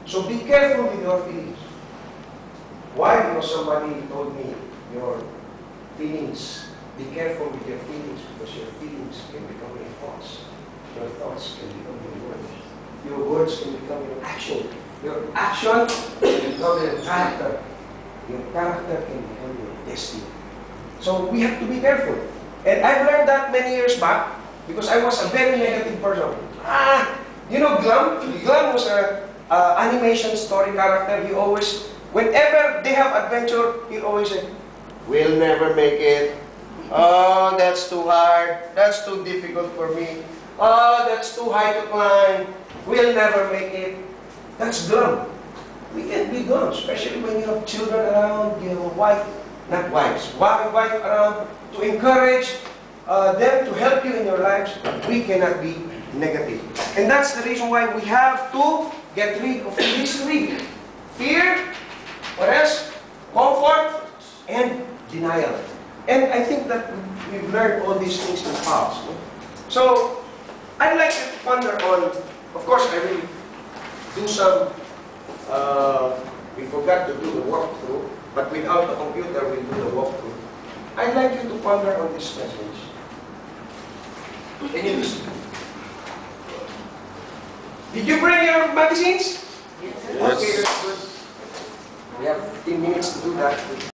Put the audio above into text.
So be careful with your feelings. Why? Because somebody told me, your feelings, be careful with your feelings, because your feelings can become your thoughts. Your thoughts can become your words. Your words can become your action. Your action can become your character. Your character can become your destiny. So we have to be careful. And I've learned that many years back because I was a very negative person. You know Glum? Glum was an animation story character. He always, whenever they have adventure, he always said, "We'll never make it. Oh, that's too hard. That's too difficult for me. Oh, that's too high to climb. We'll never make it." That's Glum. We can't be glum, especially when you have children around, you have a wife, not wives, wife around to encourage them to help you in your lives. We cannot be negative. And that's the reason why we have to get rid of these three. Fear, what else? Comfort, and denial. And I think that we've learned all these things in the past. So, I'd like you to ponder on, of course, I will do some, we forgot to do the walkthrough, but without the computer, we'll do the walkthrough. I'd like you to ponder on this message. Can you listen? Did you bring your magazines? Yes. Okay, that's good. We have 15 minutes to do that.